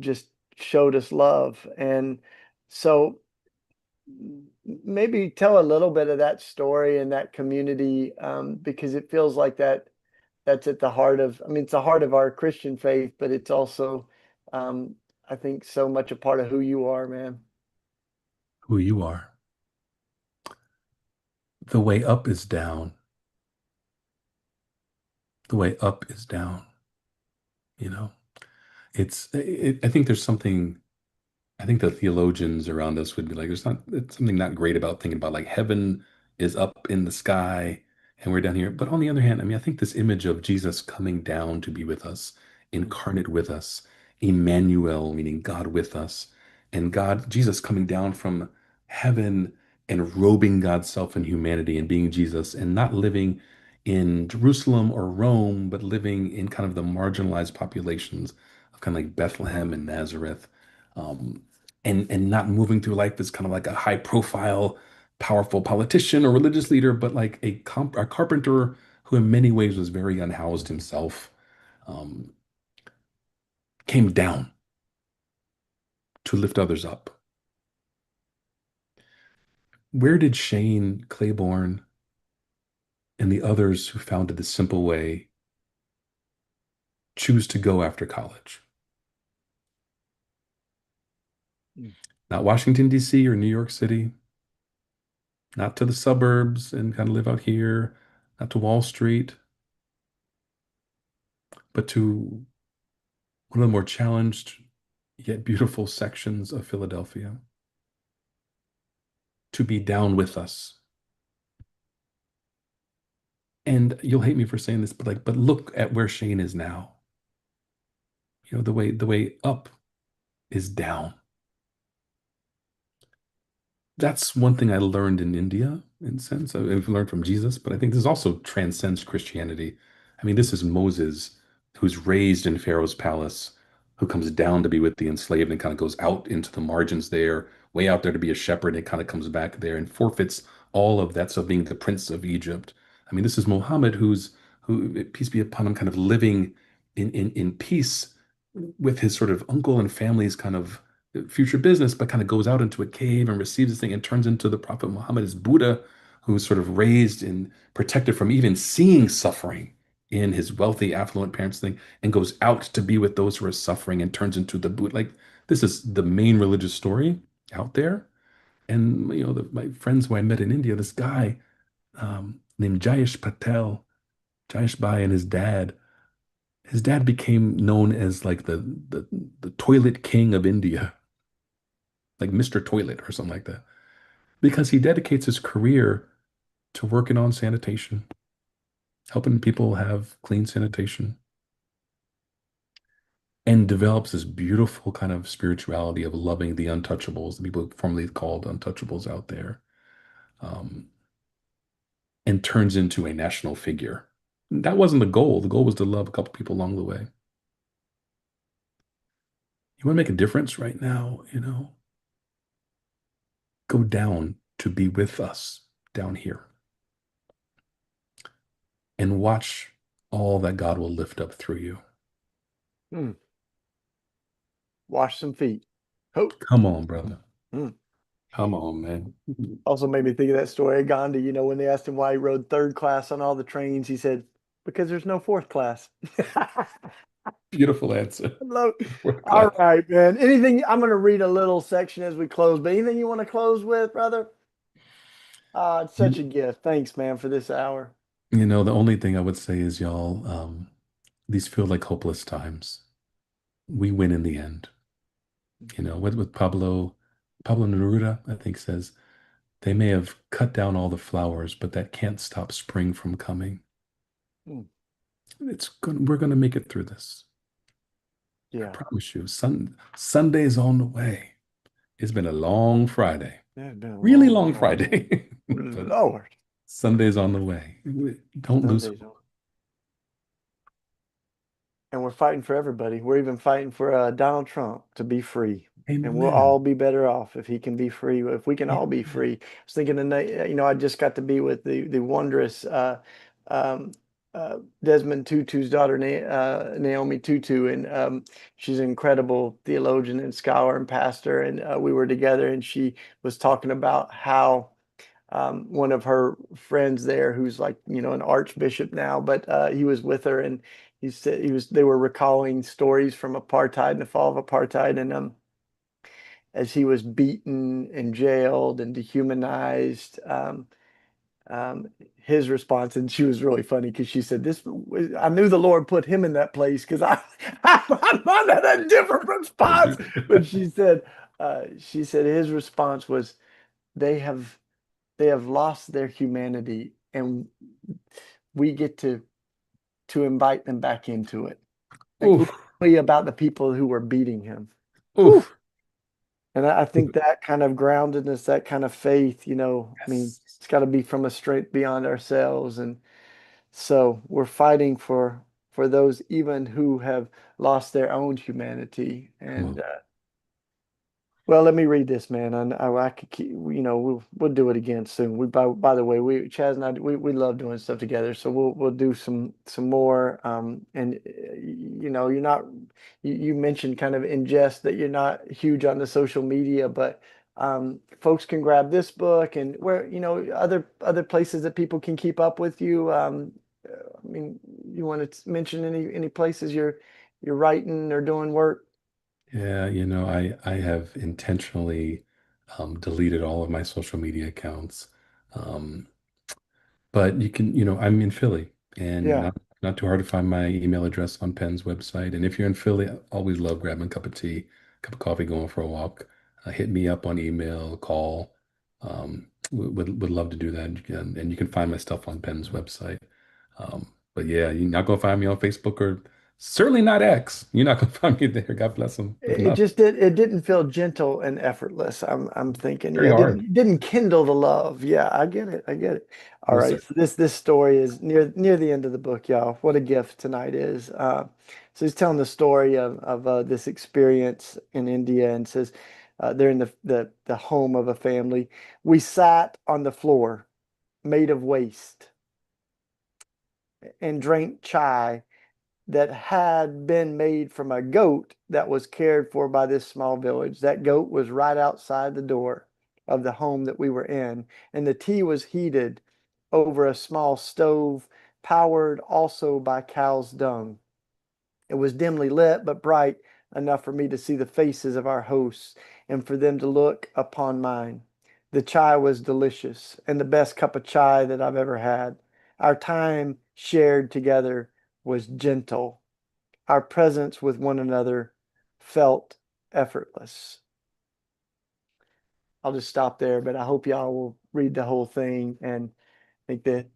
just showed us love. And so maybe tell a little bit of that story and that community, because it feels like that's at the heart of, I mean, it's the heart of our Christian faith, but it's also, um, I think, so much a part of who you are, man. Who you are. The way up is down. The way up is down, you know? I think there's something, I think the theologians around us would be like, it's something not great about thinking about like heaven is up in the sky and we're down here. But on the other hand, I mean, I think this image of Jesus coming down to be with us, Mm, incarnate with us, Emmanuel, meaning God with us, and Jesus coming down from heaven and robing God's self in humanity and being Jesus and not living in Jerusalem or Rome, but living in kind of the marginalized populations of kind of like Bethlehem and Nazareth, um, and not moving through life as kind of like a high profile, powerful politician or religious leader, but like a carpenter who in many ways was very unhoused himself, um, came down to lift others up. Where did Shane Claiborne and the others who founded the Simple Way choose to go after college? Mm. Not Washington, D.C. or New York City, not to the suburbs and kind of live out here, not to Wall Street, but to one of the more challenged yet beautiful sections of Philadelphia, to be down with us. And you'll hate me for saying this, but like, but look at where Shane is now. You know, the way up is down. That's one thing I learned in India, in a sense. I've learned from Jesus, but I think this also transcends Christianity. I mean, this is Moses, who's raised in Pharaoh's palace, who comes down to be with the enslaved and kind of goes out into the margins there, way out there to be a shepherd, and kind of comes back there and forfeits all of that, so being the prince of Egypt. I mean, this is Muhammad, who, peace be upon him, kind of living in peace with his sort of uncle and family's kind of future business, but kind of goes out into a cave and receives this thing and turns into the Prophet Muhammad as Buddha, who's sort of raised and protected from even seeing suffering in his wealthy, affluent parents' thing, and goes out to be with those who are suffering and turns into the Buddha. Like this is the main religious story out there. And you know, my friends who I met in India, this guy named Jayesh Patel, Jayesh Bhai, and his dad. His dad became known as like the toilet king of India, like Mr. Toilet or something like that, because he dedicates his career to working on sanitation, helping people have clean sanitation, and develops this beautiful kind of spirituality of loving the untouchables, the people formerly called untouchables out there, um, and turns into a national figure. That wasn't the goal. The goal was to love a couple people along the way. You want to make a difference right now, you know, go down to be with us down here and watch all that God will lift up through you. Mm. Wash some feet. Ho. Come on, brother. Mm. Come on, man. Also made me think of that story of Gandhi, when they asked him why he rode third class on all the trains, he said, because there's no fourth class. Beautiful answer. Hello. Fourth All class. right, man. Anything, I'm going to read a little section as we close, but anything you want to close with, brother? It's such a You, gift. Thanks, man, for this hour. you know, the only thing I would say is, y'all, these feel like hopeless times. We win in the end. You know, with Pablo Neruda, I think says, they may have cut down all the flowers, but that can't stop spring from coming. Mm. We're gonna make it through this. I Yeah. promise you. Sunday's on the way. It's been a long Friday. Yeah, it's been a Really long long Friday. Friday. But Lord. Sunday's on the way. Don't lose Sunday's hope. on. And we're fighting for everybody. We're even fighting for Donald Trump to be free. And we'll Amen. all be better off if he can be free, if we can all be Amen. free. I was thinking tonight, I just got to be with the wondrous um, Desmond Tutu's daughter, Naomi Tutu, and she's an incredible theologian and scholar and pastor. And we were together, and she was talking about how one of her friends there who's like an archbishop now, but he was with her, and he said they were recalling stories from apartheid and the fall of apartheid, and as he was beaten and jailed and dehumanized, um, his response, and she was really funny because she said, I knew the Lord put him in that place because I had a different response, but she said his response was, they have they have lost their humanity, and we get to invite them back into it. Like Oof. literally about the people who were beating him. Whew. Oof. And I think that kind of groundedness, that kind of faith, I mean, Yes. it's got to be from a strength beyond ourselves. And So we're fighting for those even who have lost their own humanity. Come And on. well, let me read this, man. I could keep, we'll do it again soon. By the way, we Chaz and I we love doing stuff together, so we'll do some more. And you're not you mentioned kind of in jest that you're not huge on the social media, but folks can grab this book and where other places that people can keep up with you. I mean, you want to mention any places you're writing or doing work? Yeah, I have intentionally deleted all of my social media accounts. Um, but you can, I'm in Philly and Yeah. not too hard to find my email address on Penn's website. And if you're in Philly, I always love grabbing a cup of tea, cup of coffee, going for a walk. Hit me up on email, call. Would love to do that. And you can find my stuff on Penn's website. But yeah, you're not gonna find me on Facebook or certainly not X. You're not gonna find me there. God bless them. But It no, just it didn't feel gentle and effortless. I'm thinking, very yeah, it hard. didn't kindle the love. Yeah, I get it. I get it. All No, right. sir. So this story is near the end of the book, y'all. What a gift tonight is. So he's telling the story of this experience in India and says they're in the home of a family. We sat on the floor made of waste and drank chai that had been made from a goat that was cared for by this small village. That goat was right outside the door of the home that we were in, and the tea was heated over a small stove, powered also by cow's dung. It was dimly lit, but bright enough for me to see the faces of our hosts and for them to look upon mine. The chai was delicious and the best cup of chai that I've ever had. Our time shared together was gentle. Our presence with one another felt effortless. I'll just stop there, but I hope y'all will read the whole thing and think that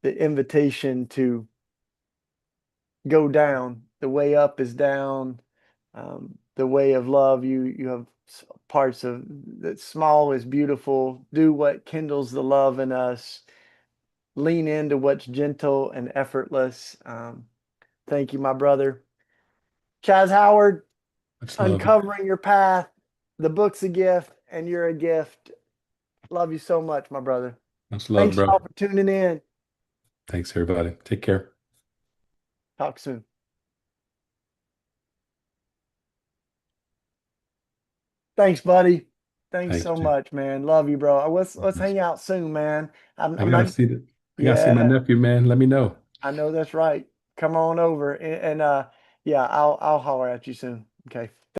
the invitation to go down, the way up is down, the way of love, you have parts of that small is beautiful. Do what kindles the love in us. Lean into what's gentle and effortless. Thank you, my brother. Chaz Howard, Much love. uncovering your path. The book's a gift, and you're a gift. Love you so much, my brother. Much love, Thanks, bro. y'all, for tuning in. Thanks, everybody. Take care. Talk soon. Thanks, buddy. Thanks Thanks, so Jay. much, man. Love you, bro. Let's Yes. hang out soon, man. I'm I I'm gotta not. see the, I gotta see my Yeah, nephew, man. Let me know. I know that's right. Come on over, and yeah, I'll holler at you soon. Okay.